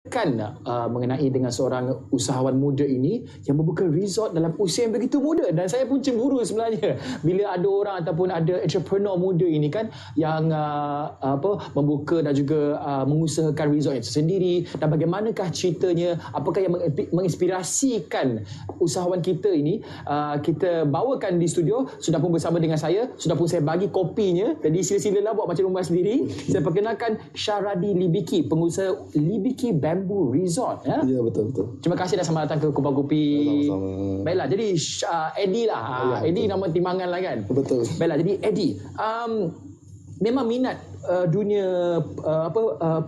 mengenai dengan seorang usahawan muda ini yang membuka resort dalam usia yang begitu muda, dan saya pun cemburu sebenarnya bila ada orang ataupun ada entrepreneur muda ini kan yang membuka dan juga mengusahakan resort itu sendiri, dan bagaimanakah ceritanya, apakah yang menginspirasikan usahawan kita ini. Kita bawakan di studio, sudah pun bersama dengan saya, sudah pun saya bagi kopinya, jadi sila-silalah buat macam rumah sendiri. Saya perkenalkan Syaradi Libiki, pengusaha Libiki Bamboo Resort. Ya, betul. Terima kasih dah selamat datang ke Kupas Kopi. Sama-sama. Baiklah, jadi Eddie lah. Eddie betul. nama timbangan lah kan. Betul. Baiklah, jadi Eddie, memang minat dunia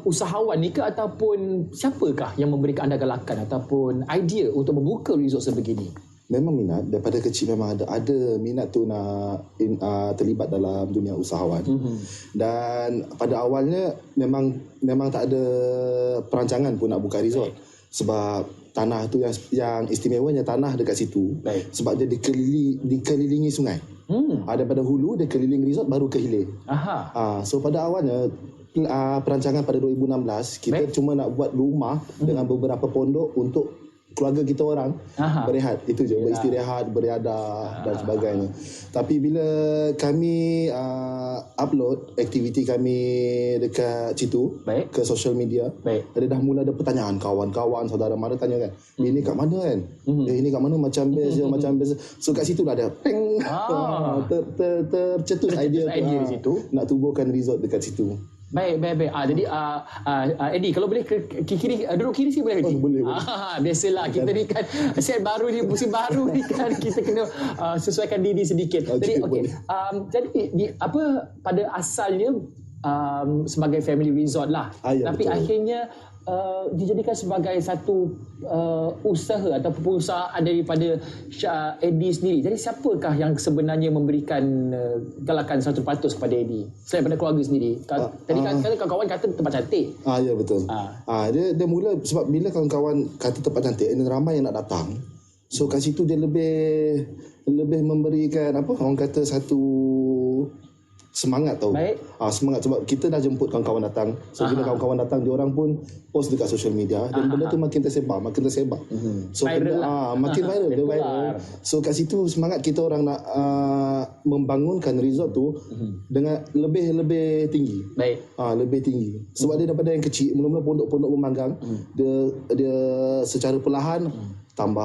usahawan ni ke, ataupun siapakah yang memberikan anda galakan ataupun idea untuk membuka resort sebegini? Memang minat, daripada kecil memang ada minat tu nak terlibat dalam dunia usahawan. Dan pada awalnya memang tak ada perancangan pun nak buka resort. Sebab tanah tu yang istimewanya tanah dekat situ. Sebab dia dikelilingi sungai. Daripada hulu dia keliling resort baru ke hilir. So pada awalnya perancangan pada 2016 kita cuma nak buat rumah dengan beberapa pondok untuk keluarga kita orang berehat, itu je, beristirahat, beriadah dan sebagainya. Tapi bila kami upload aktiviti kami dekat situ ke social media, ada dah mula ada pertanyaan, kawan-kawan, saudara mara tanya kan, ini kat mana kan? Ini kat mana, macam best je, macam best. So kat situ lah ada peng, tercetus idea tu, nak tubuhkan resort dekat situ. Baik. Jadi Eddie, kalau boleh ke kiri, duduk kiri sih boleh Eddie? Boleh. Biasalah kita ni kan set baru ni, musim baru ni kan, kita kena sesuaikan diri sedikit. Jadi jadi pada asalnya sebagai family resort lah. Tapi betul. Akhirnya dijadikan sebagai satu usaha ataupun perusahaan daripada Eddie sendiri. Jadi siapakah yang sebenarnya memberikan galakan 100% kepada Eddie selain daripada keluarga sendiri? Tadi kan kawan-kawan kata tempat cantik. Ya betul. Dia mula sebab bila kawan-kawan kata tempat cantik, ramai yang nak datang. So kat situ dia lebih memberikan orang kata satu semangat tau. Semangat sebab kita dah jemput kawan-kawan datang. So bila kawan-kawan datang, dia orang pun post dekat social media dan benda tu makin tersebar. So makin viral, dia viral. So kat situ semangat kita orang nak membangunkan resort tu dengan lebih tinggi. Lebih tinggi. Sebab dia daripada yang kecil, mula-mula pondok-pondok memanggang, dia secara perlahan tambah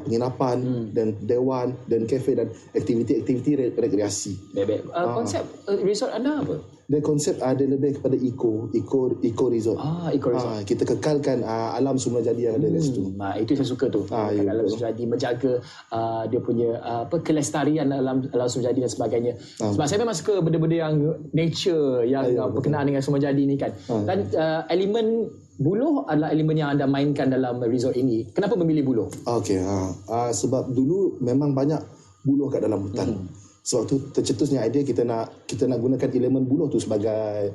penginapan dan dewan dan kafe dan aktiviti-aktiviti rekreasi. Konsep resort anda apa? Dia konsep ada lebih kepada eco resort. Eco resort. Kita kekalkan alam semula jadi yang ada kat situ. Itu saya suka tu. Alam semula jadi, menjaga dia punya kelestarian alam semula jadi dan sebagainya. Sebab saya memang suka benda-benda yang nature, yang berkenaan dengan semula jadi ni kan. Dan elemen buluh adalah elemen yang anda mainkan dalam resort ini. Kenapa memilih buluh? Sebab dulu memang banyak buluh kat dalam hutan. Sebab tu tercetusnya idea kita nak gunakan elemen buluh tu sebagai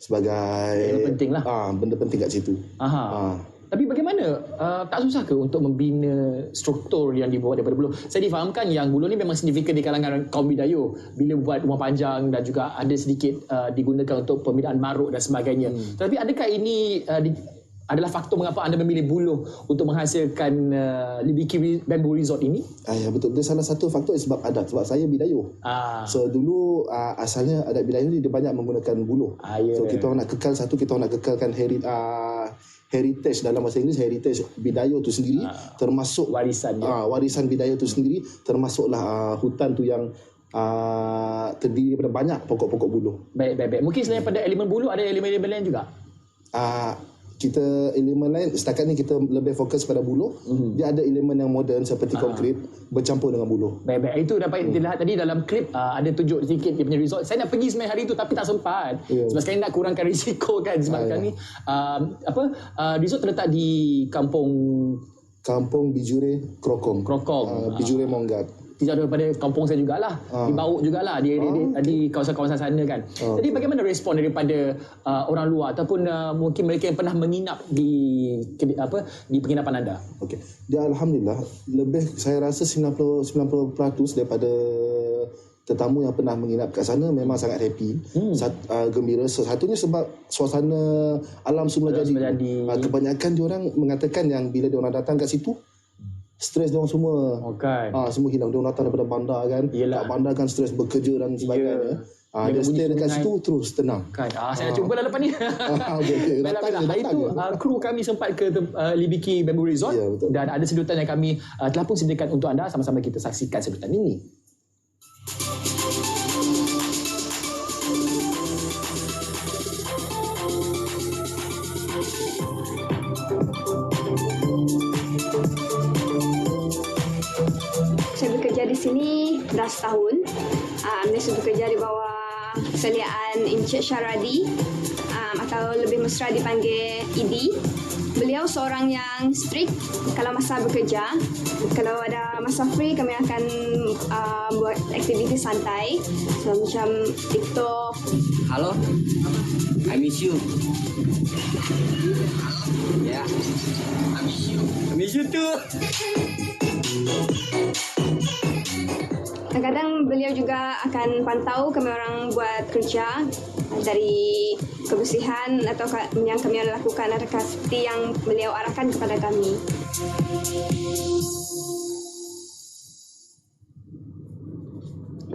benda penting lah. Benda penting kat situ. Tapi bagaimana? Tak susah ke untuk membina struktur yang dibuat daripada buluh? Saya difahamkan yang buluh ni memang signifikan di kalangan kaum Bidayuh bila buat rumah panjang, dan juga ada sedikit digunakan untuk pembinaan maruk dan sebagainya. Tapi adakah ini adalah faktor mengapa anda memilih buluh untuk menghasilkan Libiki Bamboo Resort ini? Ya betul. Dia salah satu faktor sebab adat. Sebab saya Bidayuh. So dulu asalnya adat Bidayuh ni dia banyak menggunakan buluh. So kita orang nak kekal kita orang nak kekalkan heritage, dalam bahasa Inggeris heritage Bidayuh tu sendiri, termasuk warisan Bidayuh tu sendiri, termasuklah hutan tu yang terdiri daripada banyak pokok-pokok buluh. Baik. Mungkin selain pada elemen buluh ada elemen-elemen lain juga? Kita elemen lain, setakat ni kita lebih fokus pada buluh. Dia ada elemen yang moden seperti konkrit bercampur dengan buluh. Baik. Itu dapat dilihat tadi dalam klip, ada tunjuk sedikit dia punya resort. Saya nak pergi sebenarnya hari tu tapi tak sempat. Sebab sekarang nak kurangkan risiko kan. Sebab sekarang ni resort terletak di Kampung Bijure Krokong. Bijure Monggap. Tidak daripada kampung saya jugalah, di Bauk jugalah, di kawasan-kawasan sana kan. Jadi bagaimana respon daripada orang luar ataupun mungkin mereka yang pernah menginap di penginapan anda? Dia alhamdulillah lebih, saya rasa 90% daripada tetamu yang pernah menginap kat sana memang sangat happy, gembira. Satunya sebab suasana alam semula jadi. Kebanyakan diorang mengatakan yang bila diorang datang kat situ, stres diorang semua semua hilang. Diorang datang daripada bandar kan. Kat bandar kan stres bekerja dan sebagainya. Dia stay dekat situ terus tenang. Saya nak cuba dah lepas ni. Hari itu kru kami sempat ke Libiki Bamboo Resort, dan ada sedutan yang kami telah pun sediakan untuk anda. Sama-sama kita saksikan sedutan ini. Saya bekerja di sini dah setahun. Saya bekerja di bawah seliaan Encik Syaradi, atau lebih mesra dipanggil ED. Beliau seorang yang strict kalau masa bekerja. Kalau ada masa free, kami akan buat aktiviti santai, so, macam TikTok. Halo, I miss you. Ya, I miss you too. Kadang-kadang beliau juga akan pantau kami orang buat kerja, dari kebersihan atau yang kami lakukan, adakah seperti yang beliau arahkan kepada kami.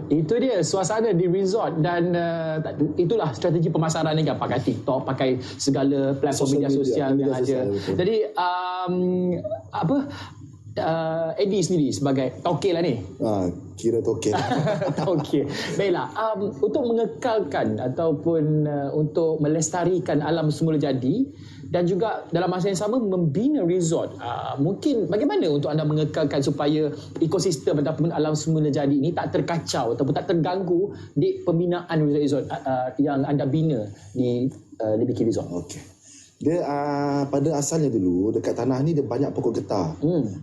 Itu dia suasana di resort, dan itulah strategi pemasaran ni kan, pakai TikTok, pakai segala platform media sosial yang ada. Jadi Eddie sendiri sebagai tokil lah ni. Kira tokil. Tokil. Baiklah, untuk mengekalkan ataupun untuk melestarikan alam semula jadi, dan juga dalam masa yang sama membina resort, mungkin bagaimana untuk anda mengekalkan supaya ekosistem ataupun alam semula jadi ini tak terkacau ataupun tak terganggu di pembinaan resort yang anda bina di Libiki Resort? Okey. Dia pada asalnya dulu dekat tanah ni dia banyak pokok getah.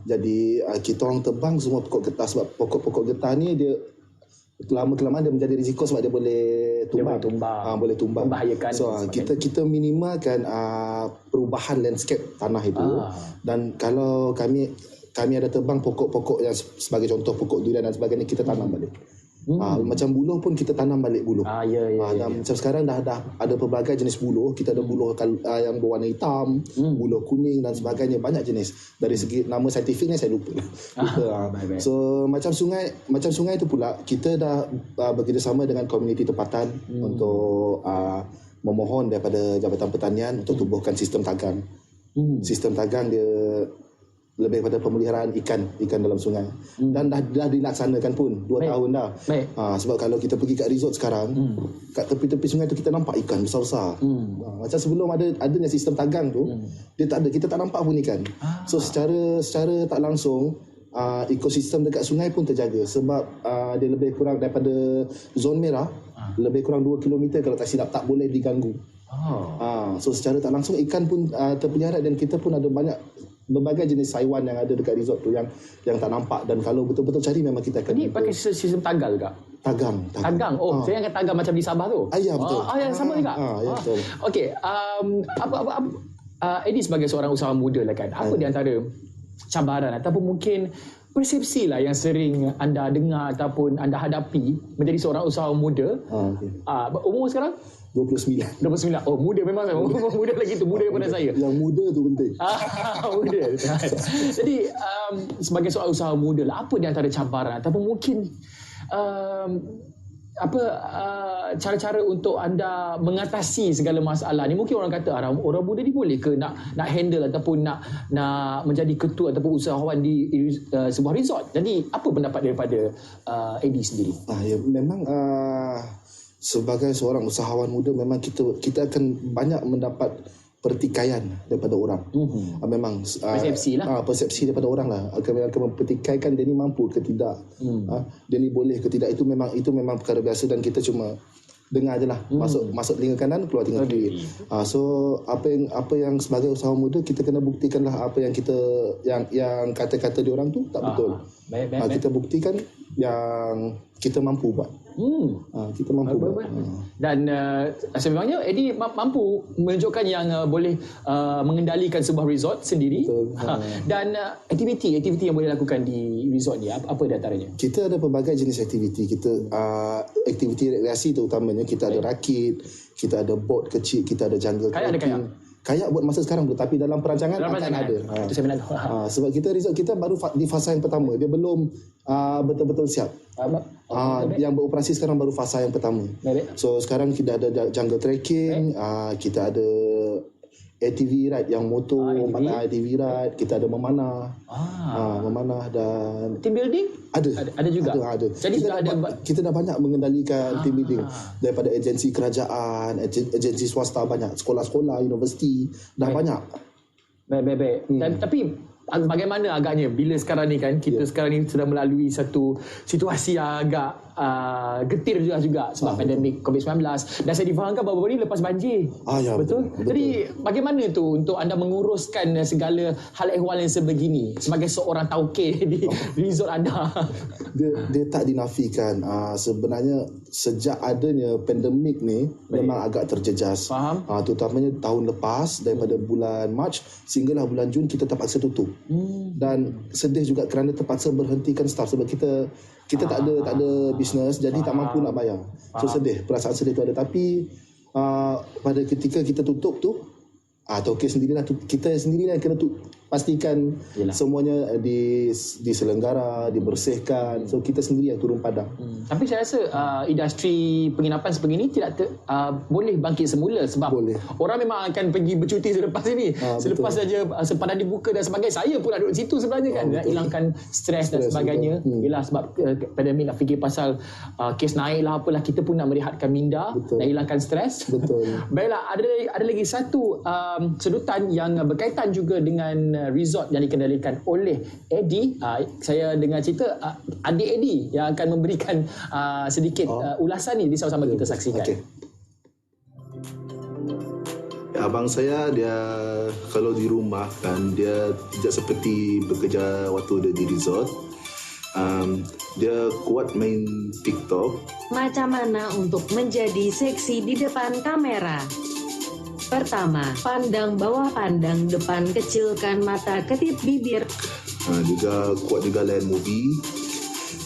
Jadi kita orang tebang semua pokok getah, sebab pokok-pokok getah ni dia lama-kelamaan dia menjadi risiko sebab dia boleh tumbang. Boleh tumbang. Membahayakan. So kita minimalkan perubahan landscape tanah itu. Dan kalau kami ada tebang pokok-pokok yang sebagai contoh pokok durian dan sebagainya, kita tanam balik. Macam buluh pun kita tanam balik buluh. Macam sekarang dah ada pelbagai jenis buluh. Kita ada buluh yang berwarna hitam, buluh kuning dan sebagainya, banyak jenis. Dari segi nama saintifiknya saya lupa. So macam sungai itu pula, kita dah bekerjasama dengan komuniti tempatan untuk memohon daripada Jabatan Pertanian untuk tubuhkan sistem tagang. Sistem tagang dia lebih pada pemeliharaan ikan dalam sungai. Dan dah dilaksanakan pun 2 tahun dah. Sebab kalau kita pergi kat resort sekarang, kat tepi-tepi sungai tu kita nampak ikan besar-besar. Macam sebelum adanya sistem tagang tu, dia tak ada, kita tak nampak pun ikan. So secara tak langsung ekosistem dekat sungai pun terjaga, sebab dia lebih kurang daripada zon merah, lebih kurang 2 km kalau tak silap, tak boleh diganggu. So secara tak langsung ikan pun terpelihara, dan kita pun ada berbagai jenis haiwan yang ada dekat resort tu yang tak nampak, dan kalau betul-betul cari memang kita akan. Ini pakai sistem tagal ke? Tagang. Saya ingat tagang macam di Sabah tu. Ya betul. Yang sama juga. Ya betul. Okey, Eddie sebagai seorang usahawan muda lah kan, apa di antara cabaran ataupun mungkin persepsi lah yang sering anda dengar ataupun anda hadapi menjadi seorang usahawan muda? Umur sekarang? 29. Oh, muda memang. Muda lagi tu, muda daripada saya. Yang muda tu penting. Muda. Jadi sebagai seorang usahawan muda lah, apa di antara cabaran ataupun mungkin cara-cara untuk anda mengatasi segala masalah ni? Mungkin orang kata orang muda ni boleh ke nak handle ataupun nak menjadi ketua ataupun usahawan di sebuah resort. Jadi apa pendapat daripada Eddie sendiri? Ya, memang sebagai seorang usahawan muda memang kita akan banyak mendapat pertikaian daripada orang. Memang persepsi lah. Persepsi daripada orang lah akan mempertikaikan dia ni mampu ke tidak, dia ni boleh ke tidak. Itu memang perkara biasa, dan kita cuma dengar je lah. Masuk telinga kanan, keluar telinga kiri. So apa yang sebagai usahawan muda kita kena buktikan lah apa yang kita yang kata-kata dia orang tu tak betul. Kita buktikan yang kita mampu buat. Kita mampu buat. Dan sebenarnya Eddie mampu menunjukkan yang boleh mengendalikan sebuah resort sendiri. Dan aktiviti yang boleh lakukan di resort ni apa di antaranya? Kita ada pelbagai jenis aktiviti. Kita aktiviti rekreasi terutamanya kita ada rakit, kita ada boat kecil, kita ada jungle trekking. Kayak buat masa sekarang tu, tapi dalam perancangan akan ada. Itu saya minat. Sebab resort kita baru di fasa yang pertama. Dia belum betul-betul siap. Yang beroperasi sekarang baru fasa yang pertama. So sekarang kita ada jungle trekking, kita ada ATV ride yang motor, ATV ride, kita ada memanah. Memanah dan team building? Ada juga. Ada. Jadi kita dah banyak mengendalikan team building daripada agensi kerajaan, agensi swasta banyak, sekolah-sekolah, universiti dah banyak. Baik. Tapi bagaimana agaknya bila sekarang ni kan kita sekarang ni sedang melalui satu situasi yang agak getir juga sebab pandemik COVID-19 dan saya difahamkan baru-baru ni lepas banjir. Betul? Jadi bagaimana tu untuk anda menguruskan segala hal ehwal yang sebegini sebagai seorang tauke di resort anda? Dia tak dinafikan. Sebenarnya sejak adanya pandemik ni memang agak terjejas. Faham. Terutamanya tahun lepas daripada bulan Mac sehinggalah bulan Jun kita terpaksa tutup. Dan sedih juga kerana terpaksa berhentikan staff sebab kita tak ada bisnes, jadi tak mampu nak bayar. So sedih, perasaan sedih tu ada. Tapi pada ketika kita tutup tu, tauke sendirilah, kita sendirilah yang kena pastikan semuanya diselenggara, dibersihkan. So kita sendiri yang turun padang. Tapi saya rasa industri penginapan sebegini tidak boleh bangkit semula sebab orang memang akan pergi bercuti selepas ini. Selepas saja sempadan dibuka dan sebagainya. Saya pun duduk situ sebenarnya kan. Hilangkan stres dan sebagainya. Yelah sebab pandemik nak fikir pasal kes naik lah apalah, kita pun nak merehatkan minda dan hilangkan stres. Baiklah, ada lagi satu sedutan yang berkaitan juga dengan resort yang dikendalikan oleh Eddie. Saya dengar cerita adik Eddie yang akan memberikan sedikit ulasan ni, sama-sama kita saksikan. Abang saya, dia kalau di rumah kan dia tidak seperti bekerja waktu dia di resort. Dia kuat main TikTok. Macam mana untuk menjadi seksi di depan kamera? Pertama, pandang bawah, pandang depan, kecilkan mata, ketip bibir. Juga kuat juga layan movie.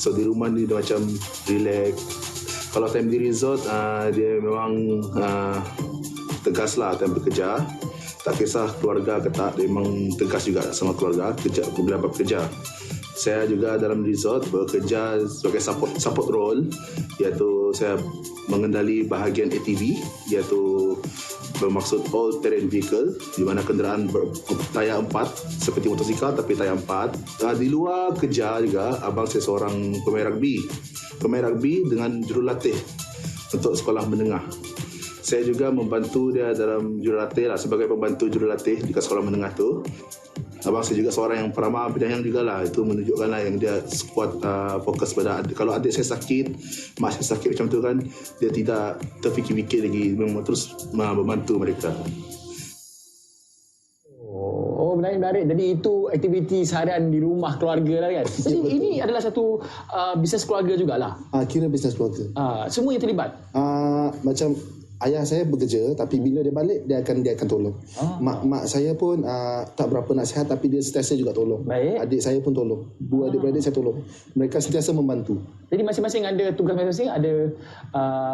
So di rumah ni dia macam relax. Kalau time di resort, dia memang tegas lah time bekerja. Tak kisah keluarga ke tak, dia memang tegas juga sama keluarga, kerja bila bekerja. Saya juga dalam resort bekerja sebagai support role, iaitu saya mengendali bahagian ATV, iaitu bermaksud all terrain vehicle, di mana kenderaan bertayar 4 seperti motosikal tapi tayar 4. Di luar kerja juga, abang saya seorang pemain rugby dengan jurulatih untuk sekolah menengah. Saya juga membantu dia dalam jurulatih lah, sebagai pembantu jurulatih di sekolah menengah tu. Abang saya juga seorang yang peramah penyayang juga lah. Itu menunjukkanlah yang dia kuat fokus pada kalau adik saya sakit, mak saya sakit macam tu kan, dia tidak terfikir-fikir lagi, memang terus membantu mereka. Menarik. Jadi itu aktiviti seharian di rumah keluarga lah kan. Jadi ini adalah satu bisnes keluarga jugalah. Kira bisnes keluarga. Semua yang terlibat. Macam ayah saya bekerja, tapi bila dia balik dia akan tolong. Mak saya pun tak berapa nasihat, tapi dia sentiasa juga tolong. Baik. Adik saya pun tolong. Dua adik-beradik saya tolong. Mereka sentiasa membantu. Jadi masing-masing ada tugas masing-masing. Ada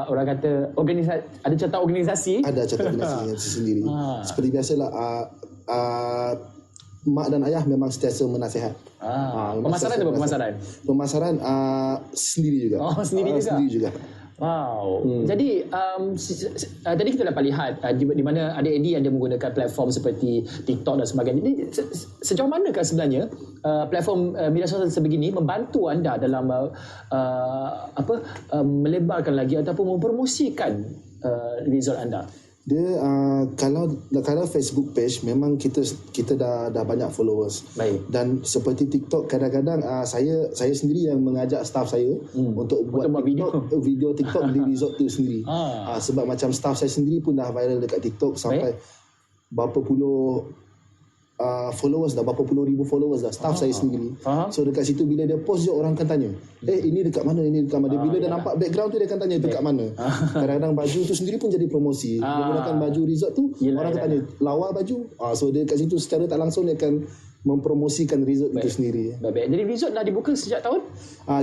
orang kata ada carta organisasi. Ada carta organisasi sendiri. Seperti biasalah, mak dan ayah memang sentiasa menasihat. Pemasaran apa pemasaran? Pemasaran sendiri juga. Sendiri juga. Wow. Jadi tadi kita dapat lihat di mana adik Eddie ada menggunakan platform seperti TikTok dan sebagainya. Jadi sejauh manakah sebenarnya platform media sosial sebegini membantu anda dalam melebarkan lagi ataupun mempromosikan resort anda? Dia kalau Facebook page memang kita dah banyak followers. Baik. Dan seperti TikTok, kadang-kadang saya sendiri yang mengajak staff saya untuk buat video TikTok di resort tu sendiri. Sebab macam staff saya sendiri pun dah viral dekat TikTok sampai berapa puluh followers dah, berapa puluh ribu followers dah, staff saya sendiri. So dekat situ bila dia post je orang akan tanya, ini dekat mana, ini dekat mana. Bila dia nampak background tu dia akan tanya dekat mana. Kadang-kadang baju tu sendiri pun jadi promosi. Dia gunakan baju resort tu, orang akan tanya lawa baju. So dia kat situ secara tak langsung dia akan mempromosikan resort itu sendiri. Baik. Jadi resort dah dibuka sejak tahun?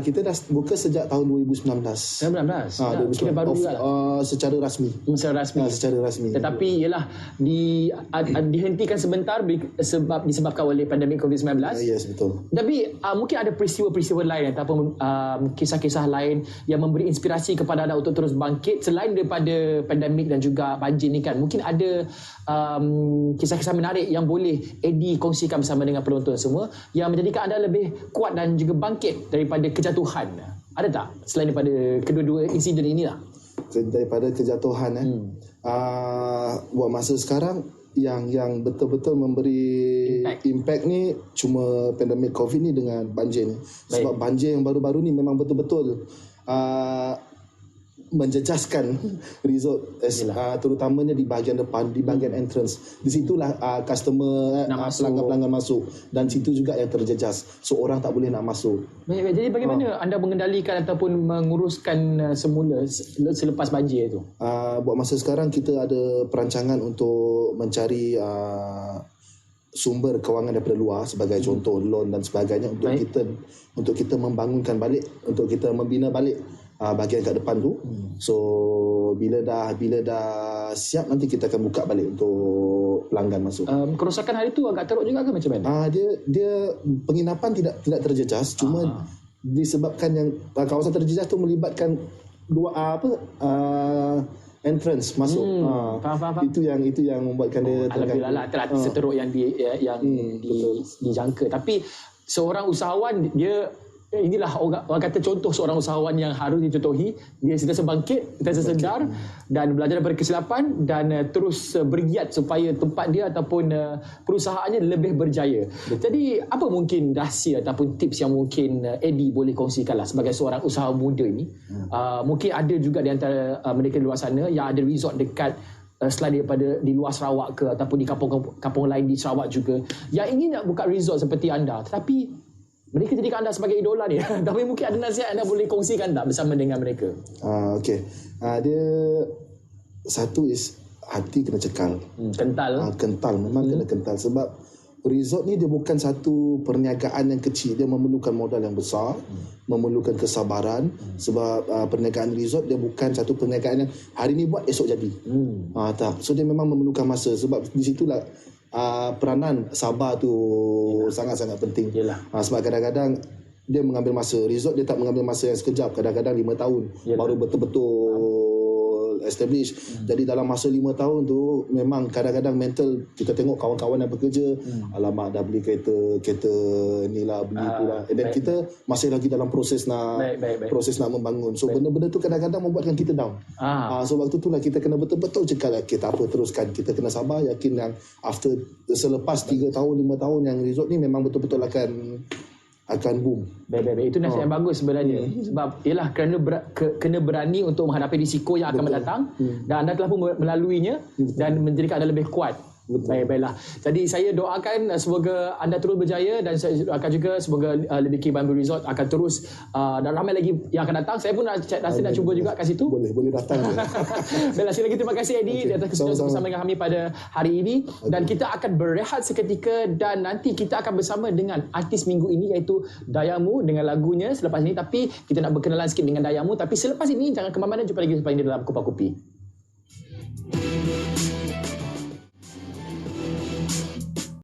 Kita dah buka sejak tahun 2019. 2019. Kira baru juga. Secara rasmi. Secara rasmi. Tetapi ialah dihentikan sebentar disebabkan oleh pandemik COVID-19. Yes, betul. Tapi mungkin ada peristiwa-peristiwa lain ataupun kisah-kisah lain yang memberi inspirasi kepada anda untuk terus bangkit selain daripada pandemik dan juga banjir ni kan. Mungkin ada kisah-kisah menarik yang boleh Eddie kongsikan bersama dengan penonton semua yang menjadikan anda lebih kuat dan juga bangkit daripada kejatuhan. Ada tak selain daripada kedua-dua insiden inilah? Daripada kejatuhan buat masa sekarang yang betul-betul memberi impact ni cuma pandemik COVID ni dengan banjir ni. Sebab banjir yang baru-baru ni memang betul-betul menjejaskan resort, terutamanya di bahagian depan, di bahagian entrance. Di situlah customer, pelanggan-pelanggan masuk, dan situ juga yang terjejas. So orang tak boleh nak masuk. Baik. Jadi bagaimana anda mengendalikan ataupun menguruskan semula selepas banjir itu? Buat masa sekarang kita ada perancangan untuk mencari sumber kewangan daripada luar, sebagai contoh loan dan sebagainya, untuk kita membangunkan balik, untuk kita membina balik bahagian kat depan tu. So bila dah siap, nanti kita akan buka balik untuk pelanggan masuk. Kerosakan hari tu agak teruk juga ke macam mana? Dia penginapan tidak terjejas, cuma disebabkan yang kawasan terjejas tu melibatkan dua entrance masuk. Faham. Itu yang membuatkan dia alhamdulillah terlatih seteruk yang dijangka. Tapi seorang usahawan, dia inilah orang kata contoh seorang usahawan yang harus dicontohi. Dia sentiasa bangkit, sentiasa sedar dan belajar daripada kesilapan dan terus bergiat supaya tempat dia ataupun perusahaannya lebih berjaya. Jadi apa mungkin rahsia ataupun tips yang mungkin Eddie boleh kongsikanlah sebagai seorang usahawan muda ini? Mungkin ada juga di antara mereka di luar sana yang ada resort dekat selain daripada di luar Sarawak ke ataupun di kampung lain di Sarawak juga yang ingin nak buka resort seperti anda, tetapi mereka jadikan anda sebagai idola ni. Tapi mungkin ada nasihat anda boleh kongsikan tak bersama dengan mereka? Okay. Dia satu is hati kena cekal. Kental. Kental. Memang kena kental. Sebab resort ni dia bukan satu perniagaan yang kecil. Dia memerlukan modal yang besar. Memerlukan kesabaran. Sebab perniagaan resort dia bukan satu perniagaan yang hari ni buat esok jadi. Tak. So dia memang memerlukan masa. Sebab di situlah peranan sabar tu sangat-sangat penting. Sebab kadang-kadang dia mengambil masa. Resort dia tak mengambil masa yang sekejap. Kadang-kadang 5 tahun baru betul-betul establish. Jadi dalam masa 5 tahun tu memang kadang-kadang mental, kita tengok kawan-kawan yang bekerja, alamak dah beli kereta ni lah, beli tu lah. Dan kita masih lagi dalam proses nak membangun. So benda-benda tu kadang-kadang membuatkan kita down. So waktu tu lah kita kena betul-betul cekal, kita apa teruskan, kita kena sabar, yakin yang selepas 3 tahun 5 tahun yang resort ni memang betul-betul akan boom. Baik. Itu nasihat yang bagus sebenarnya. Sebab ialah kerana kena berani untuk menghadapi risiko yang akan mendatang dan anda telah pun melaluinya dan menjadikan anda lebih kuat. Baiklah. Jadi saya doakan semoga anda terus berjaya dan saya doakan juga semoga Lebiki Bamboo Resort akan terus dan ramai lagi yang akan datang. Saya pun rasa nak cuba juga kat situ. Boleh datang. Baiklah, sekali lagi terima kasih Eddie di atas kesempatan bersama dengan kami pada hari ini dan kita akan berehat seketika dan nanti kita akan bersama dengan artis minggu ini iaitu Dayamu dengan lagunya selepas ini. Tapi kita nak berkenalan sikit dengan Dayamu, tapi selepas ini jangan ke mana-mana, jumpa lagi selepas ini dalam Kupas Kopi.